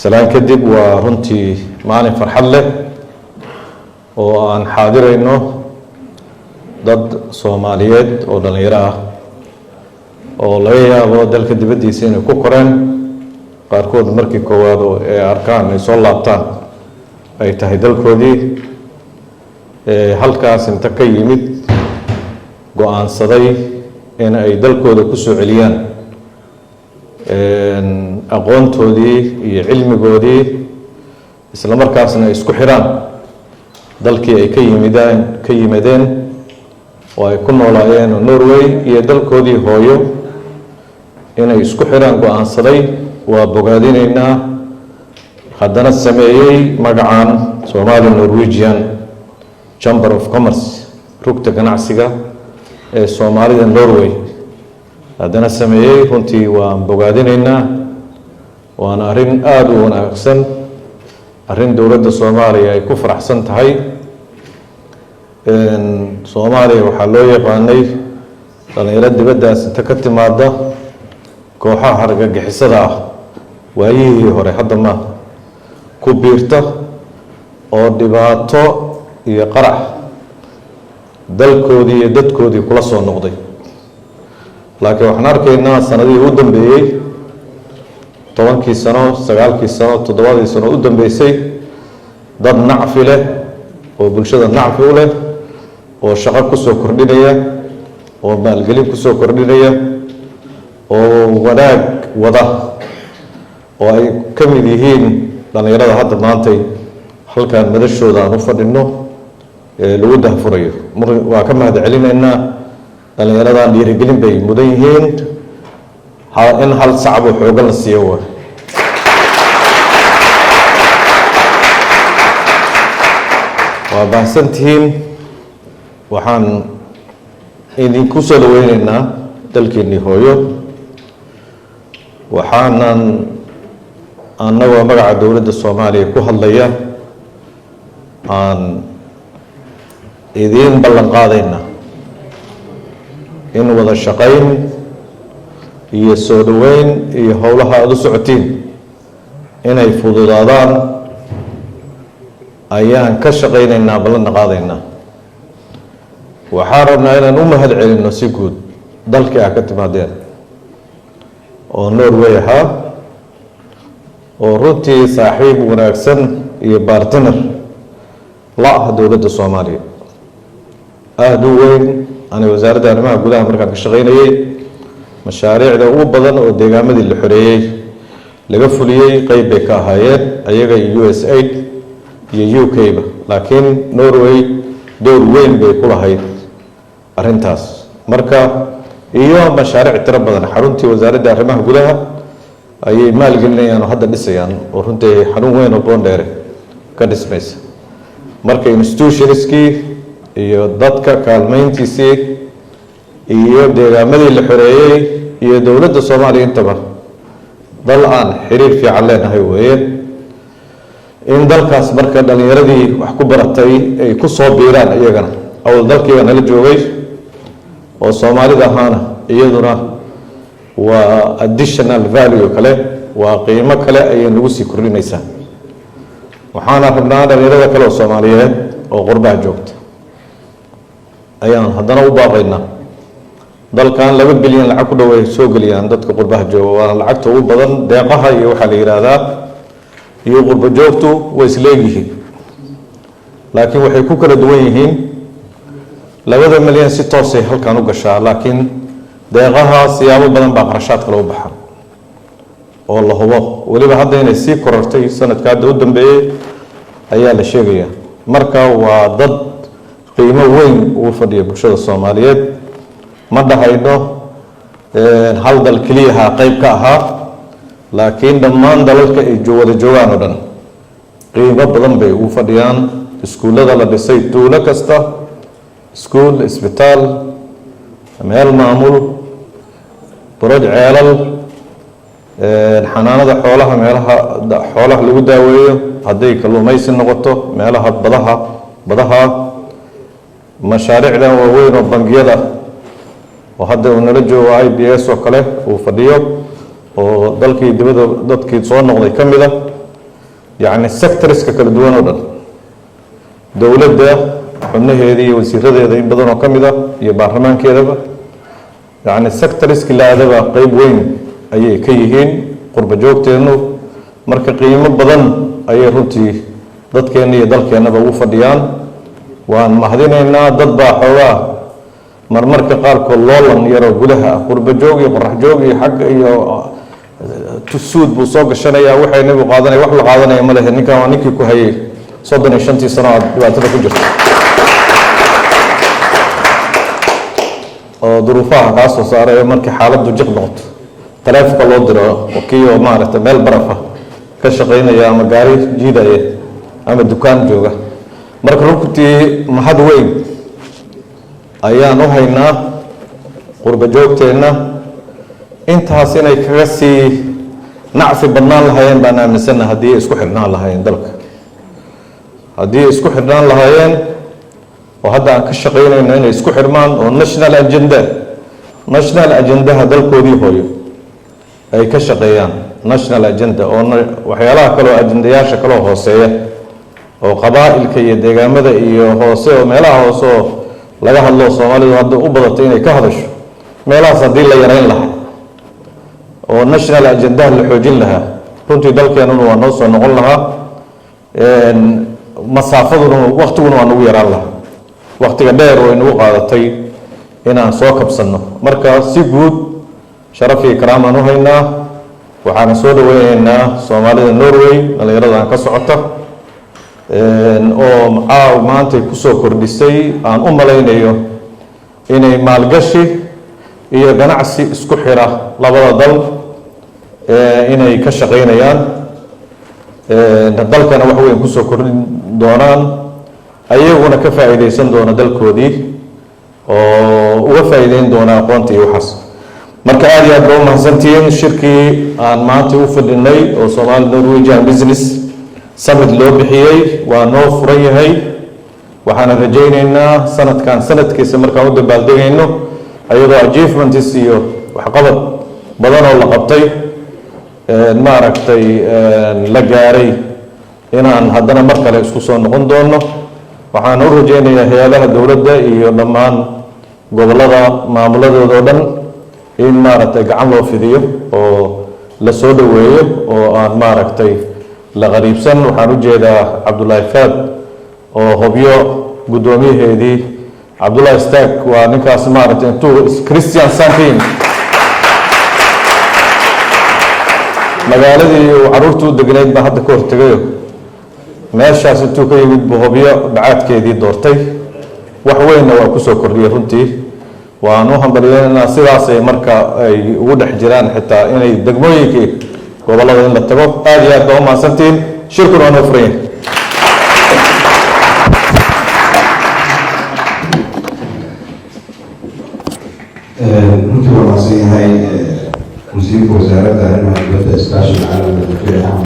سلام كدب ورنتي معني فرحان له وأن حاضر إنه ضد صوماليات أو دليرة أو ليا ودل كدب بدي سين كوكرن قاركود مركي كوادو أركان يصلى بتان أي تهدل كودي halkaas inta ka yimid go'aansaday in ay dalkooda ku soo celiyaan aqoontoodii iyo cilmigoodii isla markaasna ay isku xiraan dalkii ay ka yimaadeen oo ay ku noolaayeen Norway iyo dalkoodii hooyo inay isku xiraan go'aansaday waa bogaadinaynaa haddana sameeyay magacaan Somali Norwegian Chamber of Commerce rugta ganacsiga ee Soomaalida Norway haddana sameeyay runtii waan bogaadinaynaa waana arrin aad u wanaagsan arrin dowladda Soomaaliya ay ku faraxsan tahay Soomaaliya waxaa loo yaqaanay dhalinyarada dibaddaas inta ka timaada kooxaha hargagixisada ah waayihii hore hadda ma ku biirta oo dhibaato iyo qarax dalkoodii iyo dadkoodii kula soo noqday laakiin waxaan arkaynaa sanadii u dambeeyay 10 sano 9 sano 7 sano u dambeysay dad nacfi leh oo bulshada nacfi u leh oo shaqo ku soo kordhinaya oo maalgelin ku soo kordhinaya oo wanaag wada oo ay ka mid yihiin dhalinyarada hadda maanta halkan madashooda aan u fadhino lagu dahfurayo waa ka mahad celinaynaa dhalinyaradan dhiirigelin bay mudan yihiin in hal sacab oo xoogan la siiyo waa baahsantihiin waxaan idinku soo dhaweynaynaa dalkeenii hooyo waxaanan annagoo magaca dowladda Soomaaliya ku hadlaya aan idiin ballan qaadayna in wada shaqayn iyo soo dhaweyn iyo howlaha aad u socotiin inay fududaadaan ayaan ka shaqaynaynaa ballan qaadaynaa waxaan rabnaa inaan u mahad celinno si guud dalkii aad ka timaadeen oo Norway ahaa oo runtii saaxiib wanaagsan iyo partner la ah dowladda Soomaaliya aad u weyn ana wasaaradda arrimaha gudaha markaan ka shaqeynayay mashaariicda ugu badan oo deegaamadii la xoreeyay laga fuliyay qayb bay ka ahaayeen ayaga USAID iyo UK ba laakiin Norway door weyn bay ku lahayd arrintaas marka iyo mashaariic tiro badan xaruntii wasaaradda arrimaha gudaha ayay maalgelinayaan hadda dhisayaan oo runtii xarun weyn oo Boondheere ka dhismaysa marka institutionskii iyo dadka kaalmeyntiisii iyo deegaamadii la xoreeyay iyo dowladda Soomaaliya intaba dal aan xiriir fiican leenahay weeye in dalkaas marka dhalinyaradii wax ku baratay ay ku soo biiraan iyagana awal dalkiiba nala joogay oo Soomaalida ahaana iyaduna waa additional value kale waa qiimo kale ay nagu sii kordhinaysaa waxaana rabnaa dhalinyarada kale oo Soomaaliyeed oo qurbaha joogta ayaan haddana u baaqaynaa dalkan 2 bilyan lacag ku dhaw ay soo galiyaan dadka qurbaha jooga waa lacagta ugu badan deeqaha iyo waxa la yiraahdaa iyo qurba joogtu way isleeyihiin laakiin waxay ku kala duwan yihiin 2 milyan si toos ah halkan u gashaa laakiin deeqaha siyaabo badan baa qarashaad kale u baxaan oo la hubo waliba hadda inay sii korortay sanadka u dambeeyay ayaa la sheegaya marka waa dad qiimo weyn u fadhiya bulshada Soomaaliyeed ma dhahayno hal dal kaliya qayb ka ahaa laakiin dhammaan dalalka ay wada joogaan oo dhan qiimo badan bay u fadhiyaan iskuulada la dhisay tuulo kasta iskuul isbitaal meel maamul برج عيال حنانة حولها مالها حولها لو داوية هذيك اللي ما يصير نقطة مالها بدها مشاريع له وين وبنجيله وهذا ونرجو IBS وكله وفديو وضلك يدبر ضدك صون نقطة كاملة يعني sectors كلا دوان ودن دولة ده قلنا هذه وزيرة هذه بدنا كمدة يبارمان كذا يعني sectors كلا هذا قريب وين أي كيهين قرب جوك تنو مركز قيمة بدن أي رنتي ضد كأني ضل كأنه بوفر ديان وأن مهدينا إن ضد حوا مرمرك قال كل الله يرى قلها قرب جوجي قرح جوجي حق تسود بوسوق الشنية وحي نبي قادنا وحلا قادنا يمله نكا ونكي كهي صدنا شنتي سنة واتلا كجر ظروفها قاسو صار مرك حالة دوجك نقط ثلاث قلود درا وكيو مارت مال برفة كشقين يا مقاري جيدا أما الدكان جوجا مرك ركتي محد وين أيانو هينا قرب جوجتنا intaas inay kaga sii nacfi badnaan lahaayeen baan aaminsanahay haddii isku xirnaan lahaayeen dalka haddii isku xirnaan lahaayeen oo hadda aan ka shaqeynayno inay isku xirmaan oo national agenda dalkoodii hooyo ay ka shaqeeyaan national agenda oo waxyaalaha kale oo ajendayaasha kale oo hooseeya oo qabaa'ilka iyo deegaamada iyo hoose oo meelaha hoose oo laga hadlo Soomaalidu hadda u badatay inay ka hadasho meelahaas haddii la yareyn lahaa oo national agenda la xoojin lahaa runtii dalkeenuna waa noo soo noqon lahaa masaafaduna waqtiguna waa nagu yaraan lahaa waqtiga dheer oo inagu qaadatay inaan soo kabsanno marka si guud sharaf iyo karaam aan u haynaa waxaan soo dhaweynaynaa Soomaalida Norway dhalinyarada aan ka socota oo maanta ku soo kordhisay aan u malaynayo inay maalgashi iyo ganacsi isku xira labada dal inay ka shaqeynayaan dalkana wax weyn ku soo kordhin doonaan ayaguna ka faa'iideysan doona dalkoodii oo uga faa'iideyn doona aqoonta iyo waxaas marka aad iyo aad baa u mahadsantihiin shirkii aan maanta u fadhinay oo Somali Norwegian Business Summit loo bixiyey waa noo furan yahay waxaan rajaynaynaa sanadkan sanadkiisa markaan u dabaaldegayno ayadoo achievements iyo waxqabad badan oo la qabtay maaragtay la gaaray inaan haddana mar kale isku soo noqon doono waxaan u rajaynayaa hay'adaha dowladda iyo dhammaan gobollada maamuladooda oo dhan in maaragtay gacan loo fidiyo oo la soo dhaweeyo oo aan maaragtay la qariibsan waxaan u jeedaa Cabdullaahi Faad oo hobyo gudoomiyaheedii Cabdullaahi Stack waa ninkaas maaragtay intuu Christian Santin magaaladii uu caruurtu u degnayd baa hadda ka hortagayo meeshaas intuu ka yimid buu hobyo bacaadkeedii doortay wax weynna waa ku soo kordhiyay runtii waan u hambalyeynaa sidaasay marka ay ugu dhex jiraan xitaa inay degmooyinkii gobollada in la tago aad iyo aad baa u mahadsantihiin shirkuna waa noo furan yahay runtii waa mahadsan yahay wasiirka wasaaradda arrimaha dibadda iskaashiga caalamiga